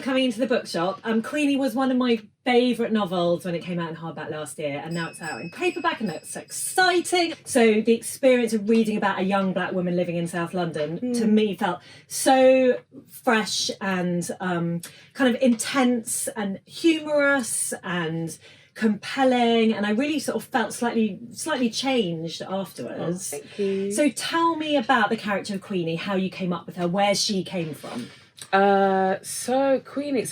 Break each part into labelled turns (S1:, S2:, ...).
S1: coming into the bookshop. Queenie was one of my favourite novels when it came out in hardback last year, and now it's out in paperback, and that's so exciting. So the experience of reading about a young black woman living in South London to me felt so fresh and kind of intense and humorous and compelling, and I really sort of felt slightly changed afterwards.
S2: Oh, thank you.
S1: So tell me about the character of Queenie, how you came up with her, where she came from.
S2: So Queenie,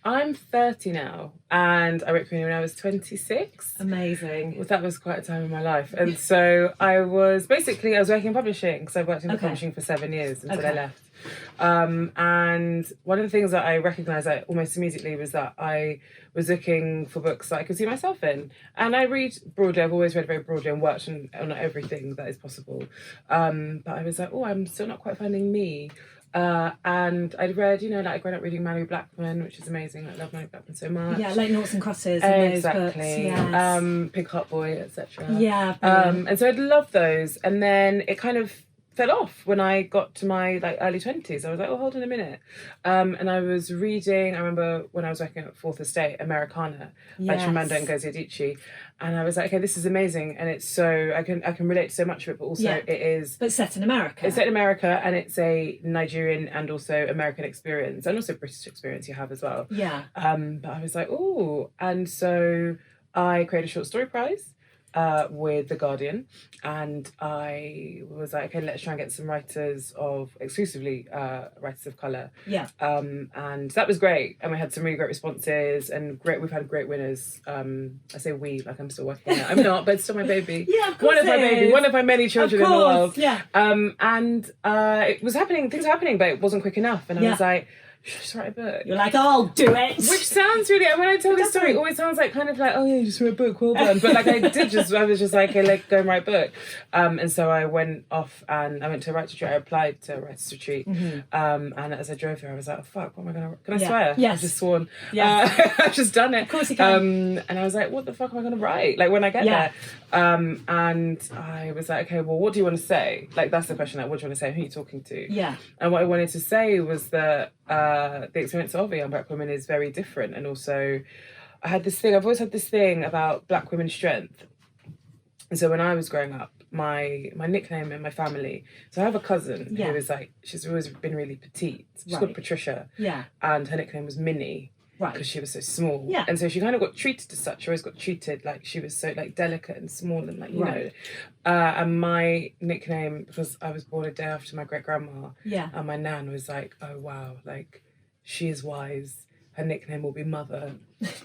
S2: I'm 30 now, and I wrote Queenie when I was 26.
S1: Amazing.
S2: Well, that was quite a time in my life. And so I was working in publishing, because I've worked in publishing for 7 years until I left. And one of the things that I recognised almost immediately was that I was looking for books that I could see myself in. And I read broadly, I've always read very broadly and worked on everything that is possible. But I was like, I'm still not quite finding me. And I'd read, I grew up reading Mary Blackman, which is amazing. I love Mary Blackman so much.
S1: Yeah, like Noughts and Crosses and
S2: exactly.
S1: those books. Yes.
S2: Pink Heart Boy, etc.
S1: Yeah.
S2: And so I'd loved those, and then it kind of fell off when I got to my early 20s. I was like, hold on a minute. And I was reading, I remember when I was working at Fourth Estate, Americana by Chimamanda Ngozi Adichie. And I was like, okay, this is amazing. And it's so, I can relate to so much of it, but also it is...
S1: But set in America.
S2: It's set in America, and it's a Nigerian and also American experience, and also British experience you have as well.
S1: Yeah.
S2: But I was like, and so I created a short story prize with The Guardian, and I was like, okay, let's try and get some exclusively writers of colour.
S1: Yeah.
S2: And that was great, and we had some really great responses, and we've had great winners. I say we, like I'm still working on it. I'm not, but it's still my baby.
S1: Yeah, of course
S2: one of my many children in the world.
S1: Yeah.
S2: And it was happening, things were happening, but it wasn't quick enough, and I was like, should I just write a book?
S1: You're like, I'll do it.
S2: Which sounds really, when I tell this story, it always sounds like kind of like, oh yeah, you just wrote a book, well done. But I was just like, okay, let's go and write a book. And so I went off and I went to a writer's retreat. I applied to a writer's retreat. And as I drove there, I was like, oh fuck, what am I going to, can I swear?
S1: Yes.
S2: I've just sworn.
S1: Yes.
S2: I've just done it.
S1: Of course you can.
S2: And I was like, what the fuck am I going to write? When I get there. And I was like, okay, well, what do you want to say? That's the question, what do you want to say? Who are you talking to?
S1: Yeah.
S2: And what I wanted to say was that the experience of a young black woman is very different. And also I've always had this thing about black women's strength. And so when I was growing up, my nickname in my family, so I have a cousin who is she's always been really petite. She's called Patricia. Yeah. And her nickname was Minnie. Right. Because she was so small. Yeah. And so she kind of got treated as such. She always got treated like she was so delicate and small and you know. And my nickname, because I was born a day after my great grandma. Yeah. And my nan was like, oh wow, she is wise. Her nickname will be Mother.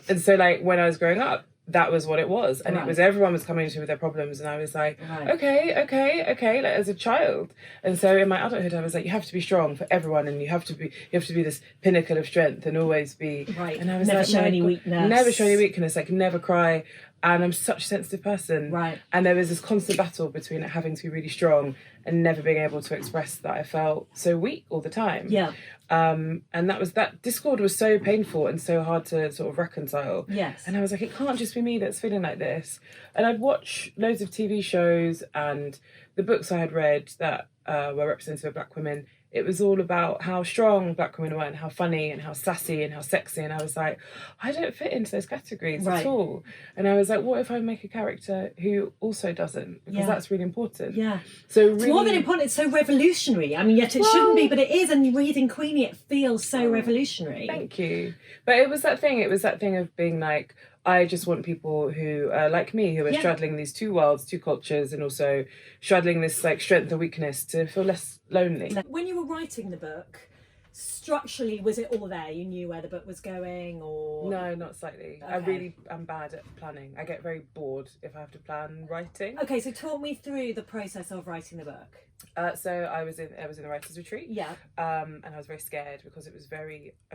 S2: And so when I was growing up, that was what it was. And it was, everyone was coming to me with their problems, and I was like, okay, as a child. And so in my adulthood, I was like, you have to be strong for everyone, and you have to be this pinnacle of strength and always be and I was
S1: never show any weakness.
S2: Never show any weakness, never cry. And I'm such a sensitive person. Right. And there was this constant battle between having to be really strong and never being able to express that I felt so weak all the time. Yeah. And that discord was so painful and so hard to sort of reconcile. Yes. And I was like, it can't just be me that's feeling like this. And I'd watch loads of TV shows, and the books I had read that were representative of black women, it was all about how strong black women were and how funny and how sassy and how sexy. And I was like, I don't fit into those categories at all. And I was like, what if I make a character who also doesn't? Because that's really important. Yeah. So really, it's
S1: more than important, it's so revolutionary. I mean, yet it shouldn't be, but it is. And reading Queenie, it feels so revolutionary.
S2: Thank you. But it was that thing of being like, I just want people who are like me, who are straddling these two worlds, two cultures, and also straddling this strength and weakness, to feel less lonely.
S1: When you were writing the book, structurally, was it all there? You knew where the book was going, or...?
S2: No, not slightly. Okay. I really am bad at planning. I get very bored if I have to plan writing.
S1: Okay, so talk me through the process of writing the book.
S2: So I was in the writer's retreat. Yeah. And I was very scared because I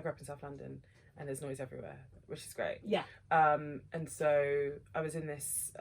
S2: grew up in South London, and there's noise everywhere, which is great. Yeah. And so I was in this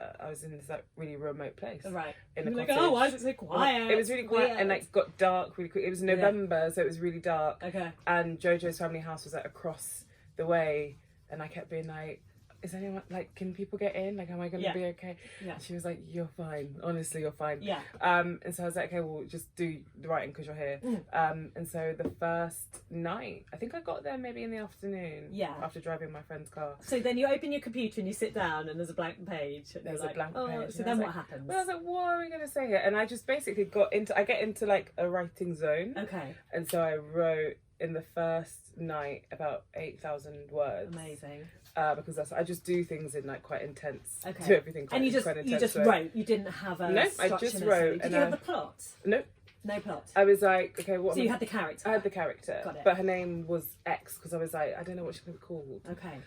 S2: really remote place.
S1: Right.
S2: In a cottage.
S1: Oh, why is it so quiet?
S2: It was really quiet and got dark really quick. It was November, so it was really dark. Okay. And Jojo's family house was across the way, and I kept being like, is anyone, like, can people get in? Like, am I going to be okay?
S1: Yeah.
S2: And she was like, you're fine. Honestly, you're fine.
S1: Yeah.
S2: And so I was like, okay, well, just do the writing because you're here. And so the first night, I think I got there maybe in the afternoon.
S1: Yeah.
S2: After driving my friend's car.
S1: So then you open your computer and you sit down and there's a blank page.
S2: There's a blank page.
S1: So then what happens?
S2: Well, I was like, what are we going to say here? And I just basically I get into like a writing zone.
S1: Okay.
S2: And so I wrote in the first night about 8,000 words.
S1: Amazing.
S2: Because I just do things in like quite intense.
S1: Okay.
S2: Do everything quite,
S1: and you just wrote. You didn't have a
S2: I just wrote.
S1: Did you have the plot?
S2: No.
S1: No plot.
S2: I was like, okay, what?
S1: So you had the character.
S2: I had the character.
S1: Got it.
S2: But her name was X because I was like, I don't know what she's gonna be called.
S1: Okay.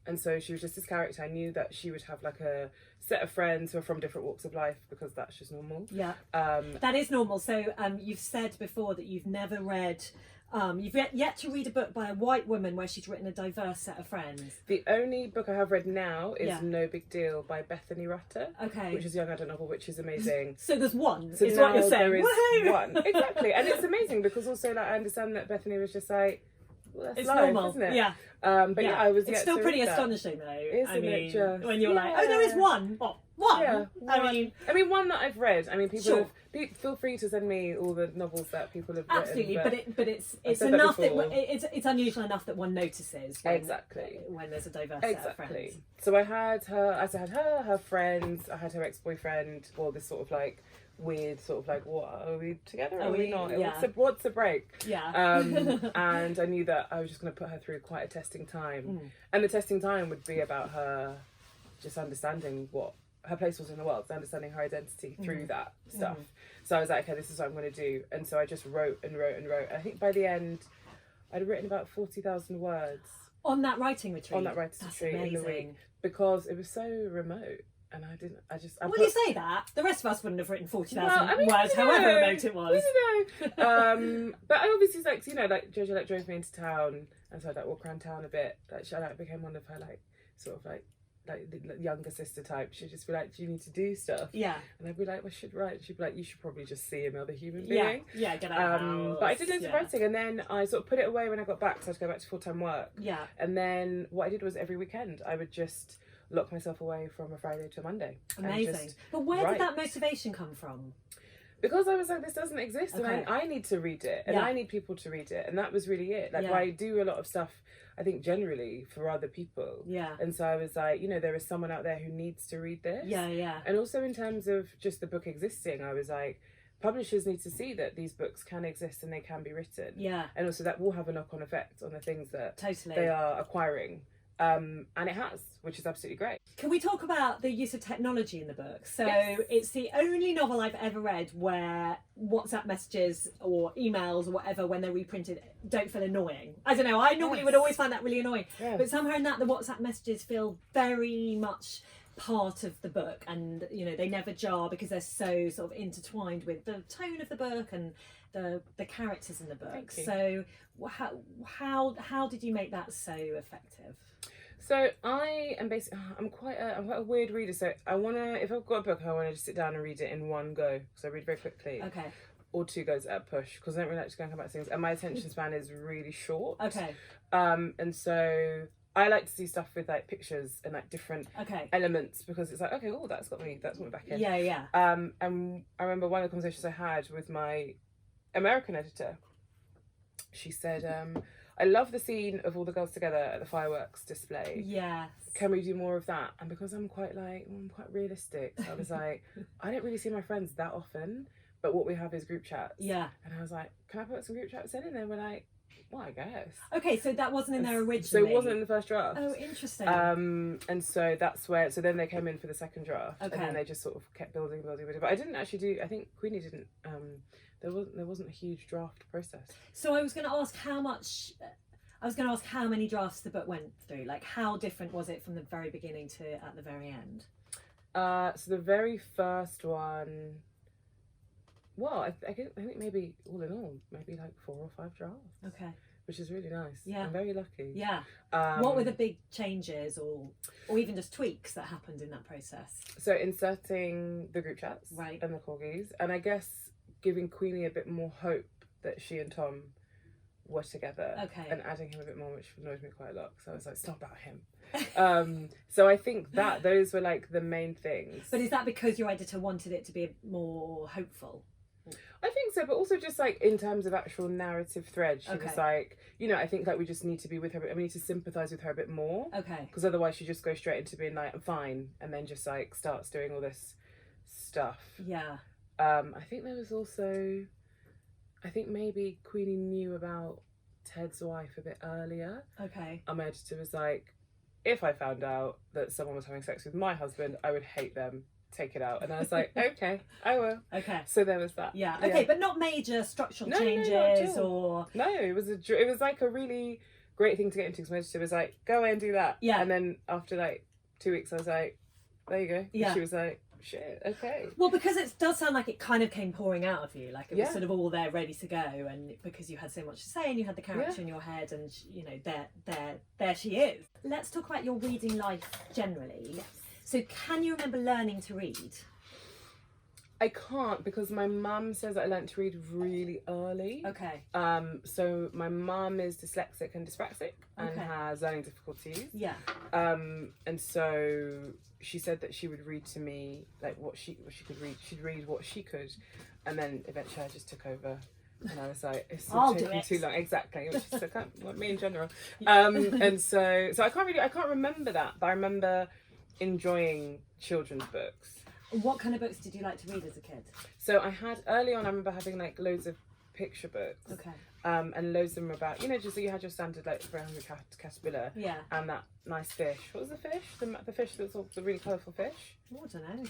S2: And so she was just this character. I knew that she would have like a set of friends who are from different walks of life because that's just normal.
S1: Yeah. That is normal. So you've said before that you've never read. You've yet to read a book by a white woman where she's written a diverse set of friends.
S2: The only book I have read now is No Big Deal by Bethany Rutter.
S1: Okay.
S2: Which is a young adult novel, which is amazing.
S1: So there's one.
S2: So
S1: is what you're saying.
S2: There is
S1: Woohoo!
S2: one. Exactly. And it's amazing because also like I understand that Bethany was just like, well, that's
S1: it's
S2: life,
S1: normal,
S2: isn't it?
S1: Yeah.
S2: But I was.
S1: It's still pretty astonishing, though.
S2: Isn't it just?
S1: When you're like, oh, there is one. What? One?
S2: Yeah. I mean, one that I've read. I mean, people feel free to send me all the novels that people have written.
S1: Absolutely, but it's enough that it's unusual enough that one notices. When there's a diverse set of friends.
S2: So I had her friends. I had her ex-boyfriend. Well, this sort of like weird sort of like, what, are we together or are we not?
S1: Yeah.
S2: What's the break?
S1: Yeah.
S2: And I knew that I was just going to put her through quite a testing time. And the testing time would be about her just understanding what her place was in the world, understanding her identity through that stuff. So I was like, okay, this is what I'm going to do. And so I just wrote and wrote and wrote. I think by the end, I'd written about 40,000 words.
S1: On that writing retreat?
S2: That's retreat amazing. In the week. Because it was so remote. And
S1: Well, you say that. The rest of us wouldn't have written 40,000 words, however remote it was.
S2: But I obviously, like, you know, like, Jojo, like, drove me into town. And so I'd, like, walk around town a bit. Like, she, like, became one of her, like, sort of, like the younger sister type. She'd just be like, do you need to do stuff?
S1: Yeah.
S2: And I'd be like, well, I should write. She'd be like, you should probably just see another human being.
S1: Yeah, get out of the house.
S2: But I did loads of writing, and then I sort of put it away when I got back, so I had to go back to full-time work.
S1: Yeah.
S2: And then what I did was every weekend I would just lock myself away from a Friday to a Monday.
S1: Amazing. But where did that motivation come from?
S2: Because I was like, this doesn't exist, and I need to read it, and I need people to read it, and that was really it. Like, I do a lot of stuff, I think, generally for other people.
S1: Yeah.
S2: And so I was like, you know, there is someone out there who needs to read this.
S1: Yeah.
S2: And also in terms of just the book existing, I was like, publishers need to see that these books can exist and they can be written.
S1: Yeah. And
S2: also that will have a knock-on effect on the things that
S1: totally
S2: they are acquiring. And it has, which is absolutely great.
S1: Can we talk about the use of technology in the book? So it's the only novel I've ever read where WhatsApp messages or emails or whatever, when they're reprinted, don't feel annoying. I don't know, I normally would always find that really annoying. But somehow in that, the WhatsApp messages feel very much part of the book, and you know, they never jar because they're so sort of intertwined with the tone of the book and the characters in the book. So how did you make that so effective?
S2: So I am basically, I'm quite a weird reader. So if I've got a book, I want to just sit down and read it in one go, because I read very quickly.
S1: Okay.
S2: Or 2 goes at a push, because I don't really like to go and come back to things, and my attention span is really short.
S1: Okay.
S2: And so I like to see stuff with like pictures and like different elements, because it's like, okay, oh, that's got me back in.
S1: Yeah.
S2: And I remember one of the conversations I had with my American editor. She said, I love the scene of all the girls together at the fireworks display.
S1: Yes.
S2: Can we do more of that? And because I'm quite realistic, so I was like, I don't really see my friends that often, but what we have is group chats.
S1: Yeah.
S2: And I was like, can I put some group chats in? And then we're like, well, I guess.
S1: Okay, so that wasn't in there originally.
S2: So it wasn't in the first draft.
S1: Oh, interesting.
S2: And so that's where, so then they came in for the second draft. Okay. And then they just sort of kept building. But I didn't actually do, I think Queenie didn't, there wasn't a huge draft process. So
S1: I was going to ask how many drafts the book went through. Like, how different was it from the very beginning to at the very end?
S2: So the very first one, well, I think maybe all in all, maybe like 4 or 5 drafts. Okay. Which is really nice. Yeah. I'm very lucky. Yeah. What were the big changes or even just tweaks that happened in that process? So inserting the group chats and the corgis, and I guess giving Queenie a bit more hope that she and Tom were together.
S1: Okay.
S2: And adding him a bit more, which annoyed me quite a lot. So I was like, it's not about him. So I think that those were like the main things.
S1: But is that because your editor wanted it to be more hopeful?
S2: I think so, but also just like in terms of actual narrative thread, she
S1: Okay.
S2: was like, you know, I think like we just need to be with her, we need to sympathise with her a bit more.
S1: Okay.
S2: Because otherwise she just goes straight into being like, I'm fine, and then just like starts doing all this stuff.
S1: Yeah.
S2: I think there was also, I think maybe Queenie knew about Ted's wife a bit earlier.
S1: Okay.
S2: My editor was like, if I found out that someone was having sex with my husband, I would hate them. Take it out. And I was like, okay, I will.
S1: Okay.
S2: So there was that.
S1: Yeah. Okay, but not major structural changes or.
S2: No, it was like a really great thing to get into because my editor was like, go away and do that.
S1: Yeah.
S2: And then after like 2 weeks, I was like, there you go.
S1: Yeah.
S2: And she was like, shit, okay.
S1: Well, because it does sound like it kind of came pouring out of you, like it was
S2: Yeah.
S1: sort of all there ready to go, and because you had so much to say and you had the character
S2: Yeah.
S1: in your head, and you know, there she is. Let's talk about your reading life generally.
S2: Yes.
S1: So, can you remember learning to read?
S2: I can't because my mum says that I learnt to read really early.
S1: Okay.
S2: So my mum is dyslexic and dyspraxic and
S1: Okay.
S2: has learning difficulties.
S1: Yeah.
S2: And so she said that she would read to me like what she could read. She'd read what she could, and then eventually I just took over. And I was like, it's
S1: I'll do
S2: taking
S1: it.
S2: too long. Exactly, which is me in general. And so I can't remember that, but I remember enjoying children's books.
S1: What kind of books did you like to read as a kid?
S2: So I had early on. I remember having like loads of picture books.
S1: Okay.
S2: And loads of them were about, you know, just so you had your standard like brown caterpillar.
S1: Yeah.
S2: And that nice fish. What was the fish? The fish that's all the really colourful fish.
S1: Oh, I don't know.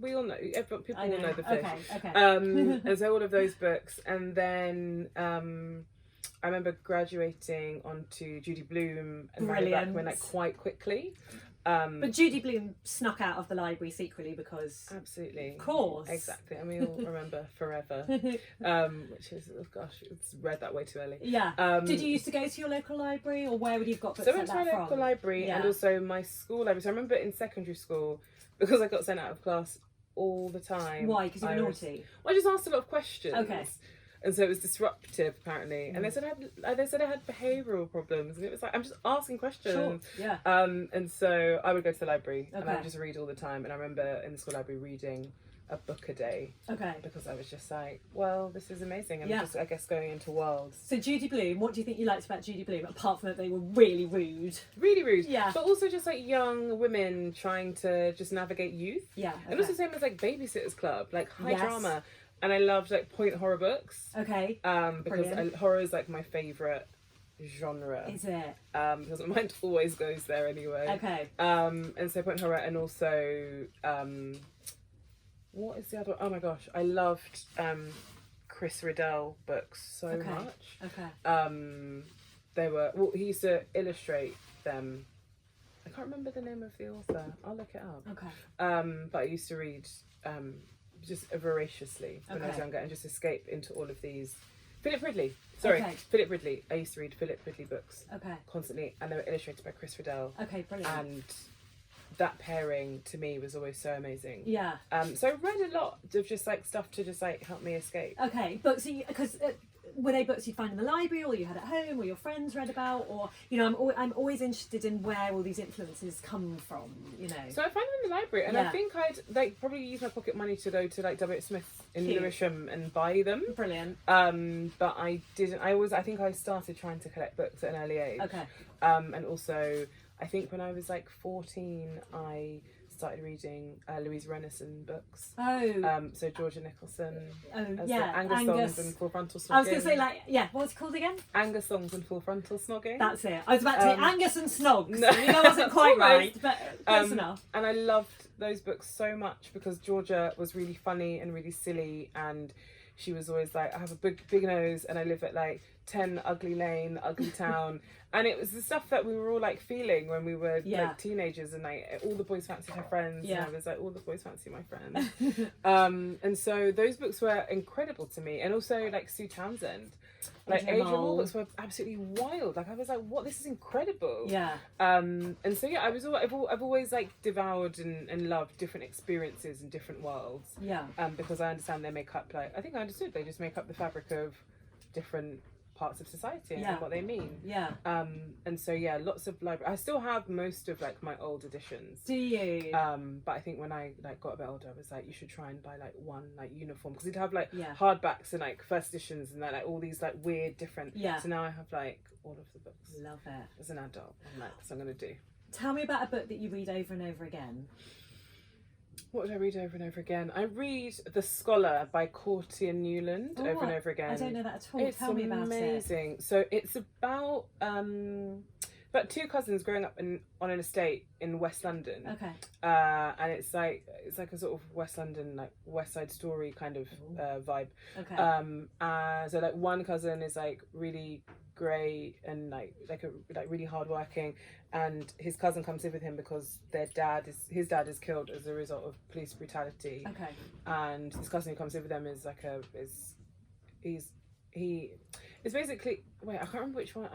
S2: We all know. People all know the fish.
S1: Okay.
S2: And so all of those books, and then I remember graduating onto Judy Blume and Marry
S1: Brilliant.
S2: Blackman like quite quickly.
S1: But Judy Blume snuck out of the library secretly because,
S2: Absolutely.
S1: of course.
S2: Exactly. And we all remember Forever, which is, oh gosh, it's read that way too early.
S1: Yeah. Did you used to go to your local library, or where would you have got books
S2: So I
S1: like
S2: went to my
S1: that
S2: local
S1: from?
S2: library
S1: Yeah.
S2: and also my school library. So I remember in secondary school, because I got sent out of class all the time.
S1: Why? Because you were
S2: I was-
S1: naughty.
S2: Well, I just asked a lot of questions.
S1: Okay.
S2: And so it was disruptive, apparently. And they said I had behavioural problems, and it was like I'm just asking questions.
S1: Sure. Yeah.
S2: And so I would go to the library and I
S1: Okay.
S2: would just read all the time. And I remember in the school library reading a book a day
S1: Okay.
S2: because I was just like, well, this is amazing. And
S1: Yeah.
S2: just, I guess, going into worlds.
S1: So Judy Blume, what do you think you liked about Judy Blume, apart from that they were really rude?
S2: Really rude.
S1: Yeah.
S2: But also just like young women trying to just navigate youth.
S1: Yeah.
S2: And also same as like Babysitter's Club, like high
S1: Yes.
S2: drama. And I loved like point horror books.
S1: Okay.
S2: Because
S1: Brilliant.
S2: horror is like my favourite genre.
S1: Is it?
S2: Because my mind always goes there anyway.
S1: Okay.
S2: And so point horror, and also what is the other? Oh my gosh, I loved Chris Riddell books so
S1: Okay.
S2: much.
S1: Okay.
S2: They were he used to illustrate them. I can't remember the name of the author. I'll look it up.
S1: Okay.
S2: But I used to read just voraciously when I was
S1: Okay.
S2: younger and just escape into all of these. Philip Ridley. Sorry,
S1: Okay.
S2: Philip Ridley. I used to read Philip Ridley books
S1: Okay.
S2: constantly, and they were illustrated by Chris Riddell.
S1: Okay. Brilliant.
S2: And that pairing to me was always so amazing.
S1: Yeah.
S2: So I read a lot of just like stuff to just like help me escape.
S1: Okay. Books, because were they books you'd find in the library, or you had at home, or your friends read about, or you know, I'm always interested in where all these influences come from. You know.
S2: So I find them in the library, and
S1: Yeah.
S2: I think I'd like probably use my pocket money to go to like W.H. Smith in
S1: Cute.
S2: Lewisham and buy them.
S1: Brilliant.
S2: But I didn't. I think I started trying to collect books at an early age.
S1: Okay.
S2: And also, I think when I was like 14, I started reading Louise Renison books.
S1: Oh.
S2: So Georgia Nicholson.
S1: Oh,
S2: as
S1: yeah.
S2: the Angus songs and full frontal snogging.
S1: I was going to say, like, yeah, what's it called again?
S2: Angus songs and full frontal snogging.
S1: That's it. I was about to say Angus and Snogs.
S2: no.
S1: You know, wasn't quite right,
S2: Almost.
S1: but close enough.
S2: And I loved those books so much because Georgia was really funny and really silly, and she was always like, I have a big nose and I live at like 10 Ugly Lane, Ugly Town. And it was the stuff that we were all like feeling when we were like teenagers, and like all the boys fancied her friends.
S1: Yeah.
S2: And I was like, all the boys fancy my friends. And so those books were incredible to me. And also like Sue Townsend. Like
S1: Adrian
S2: Adrian
S1: Mole.
S2: Mole books were absolutely wild. Like I was like, what? This is incredible.
S1: Yeah.
S2: And so yeah, I've always like devoured and loved different experiences in different worlds.
S1: Yeah.
S2: Because I understand they make up, like I think I understood they just make up the fabric of different parts of society
S1: Yeah.
S2: and what they mean.
S1: Yeah.
S2: And so yeah, lots of library. I still have most of like my old editions.
S1: Do you?
S2: But I think when I like got a bit older, I was like, you should try and buy like one like uniform, because you'd have like
S1: Yeah.
S2: hardbacks and like first editions and like all these like weird different.
S1: Yeah.
S2: So now I have like all of the books.
S1: Love it.
S2: As an adult, I'm like, that's what I'm gonna do.
S1: Tell me about a book that you read over and over again.
S2: What would I read over and over again? I read The Scholar by Courtney and Newland over and over again.
S1: I don't know that at all.
S2: It's
S1: Tell me about it.
S2: amazing. So it's about two cousins growing up on an estate in West London.
S1: Okay.
S2: And it's like a sort of West London, like West Side Story kind of vibe.
S1: Okay.
S2: So like one cousin is like really great and like really hardworking, and his cousin comes in with him because his dad is killed as a result of police brutality.
S1: Okay.
S2: And his cousin who comes in with them is like it's basically, wait, I can't remember which one.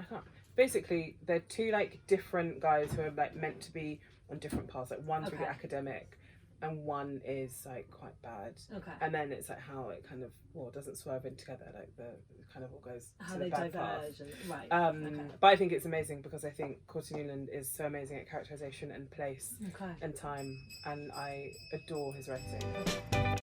S2: Basically, they're two like different guys who are like meant to be on different paths. Like one's really academic, and one is like quite bad.
S1: Okay.
S2: And then it's like how it kind of doesn't swerve in together. Like it kind of all goes
S1: how
S2: to
S1: they
S2: the bad
S1: diverge.
S2: path.
S1: Right.
S2: But I think it's amazing because I think Courtney Newland is so amazing at characterization and place and time, and I adore his writing.